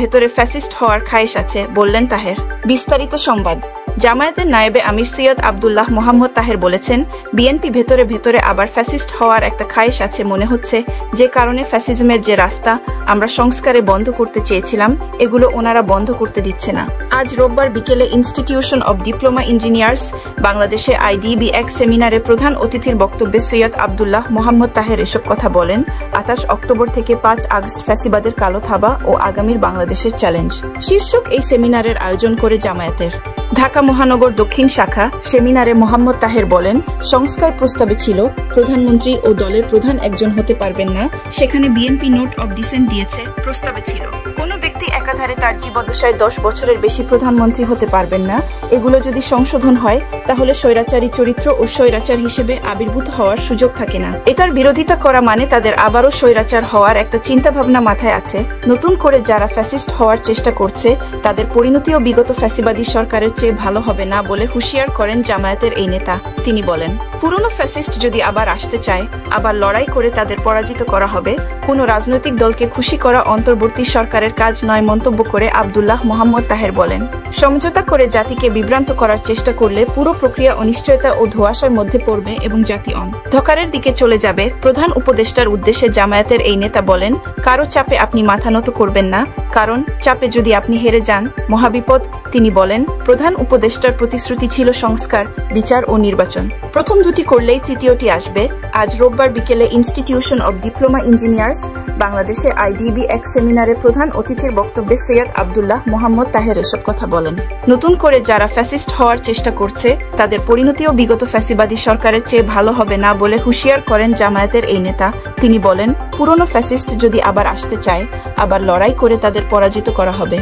ভেতরে ফ্যাসিস্ট হওয়ার খায়েশ আছে, বললেন তাহের। বিস্তারিত সংবাদ। জামায়াতের নায়েবে আমির সৈয়দ আব্দুল্লাহ মোহাম্মদ তাহের বলেছেন, বিএনপি ভেতরে ভেতরে আবার ফ্যাসিস্ট হওয়ার একটা খায়েশ আছে মনে হচ্ছে, যে কারণে ফ্যাসিজমের যে রাস্তা আমরা সংস্কারে বন্ধ করতে চেয়েছিলাম এগুলো ওনারা বন্ধ করতে দিচ্ছে না। আজ রোববার বিকেলে ইনস্টিটিউশন অব ডিপ্লোমা ইঞ্জিনিয়ার্স বাংলাদেশে আইডিবি এক সেমিনারে প্রধান অতিথির বক্তব্যে সৈয়দ আব্দুল্লাহ মোহাম্মদ তাহের এসব কথা বলেন। 28 অক্টোবর থেকে 5 আগস্ট ফ্যাসিবাদের কালো থাবা ও আগামীর বাংলাদেশের চ্যালেঞ্জ শীর্ষক এই সেমিনারের আয়োজন করে জামায়াতের ঢাকা মহানগর দক্ষিণ শাখা। সেমিনারে মোহাম্মদ তাহের বলেন, সংস্কার প্রস্তাবে ছিল প্রধানমন্ত্রী ও দলের প্রধান একজন হতে পারবেন না, সেখানে বিএনপি নোট অব ডিসেন্ট দিয়েছে। প্রস্তাবে ছিল কোনো ব্যক্তি একাধারে তার জীবদ্দশায় 10 বছরের বেশি প্রধানমন্ত্রী হতে পারবেন না। এগুলো যদি সংশোধন হয় তাহলে স্বৈরাচারী চরিত্র ও স্বৈরাচার হিসেবে আবির্ভূত হওয়ার সুযোগ থাকে না। এটার বিরোধিতা করা মানে তাদের আবারও স্বৈরাচার হওয়ার একটা চিন্তা ভাবনা মাথায় আছে। নতুন করে যারা ফ্যাসিস্ট হওয়ার চেষ্টা করছে তাদের পরিণতিও বিগত ফ্যাসিবাদী সরকারের চেয়ে ভালো হবে না বলে হুঁশিয়ার করেন জামায়াতের এই নেতা। তিনি বলেন, পুরনো ফ্যাসিস্ট যদি আবার আসতে চায়, আবার লড়াই করে তাদের পরাজিত করা হবে। কোনো রাজনৈতিক দলকে খুশি করা অন্তর্বর্তী সরকারের কাজ নয় মন্তব্য করে আব্দুল্লাহ মোহাম্মদ তাহের বলেন, সমঝোতা করে জাতিকে বিভ্রান্ত করার চেষ্টা করলে পুরো প্রক্রিয়া অনিশ্চয়তা ও ধোঁয়াশার মধ্যে পড়বে এবং জাতি অন্ধকারের দিকে চলে যাবে। প্রধান উপদেষ্টার উদ্দেশ্যে জামায়াতের এই নেতা বলেন, কারো চাপে আপনি মাথা নত করবেন না, কারণ চাপে যদি আপনি হেরে যান মহাবিপদ। তিনি বলেন, প্রধান উপদেষ্টার প্রতিশ্রুতি ছিল সংস্কার, বিচার ও নির্বাচন। প্রথম দুটি করলেই তৃতীয়টি আসবে। আজ রোববার বিকেলে ইনস্টিটিউশন অব ডিপ্লোমা ইঞ্জিনিয়ার্স বাংলাদেশে আইডিবি এক সেমিনারে প্রধান অতিথির বক্তব্যে সৈয়দ আব্দুল্লাহ মোহাম্মদ তাহের এসব কথা বলেন। নতুন করে যারা ফ্যাসিস্ট হওয়ার চেষ্টা করছে তাদের পরিণতিও বিগত ফ্যাসিবাদী সরকারের চেয়ে ভালো হবে না বলে হুঁশিয়ার করেন জামায়াতের এই নেতা। তিনি বলেন, পুরনো ফ্যাসিস্ট যদি আবার আসতে চায়, আবার লড়াই করে তাদের পরাজিত করা হবে।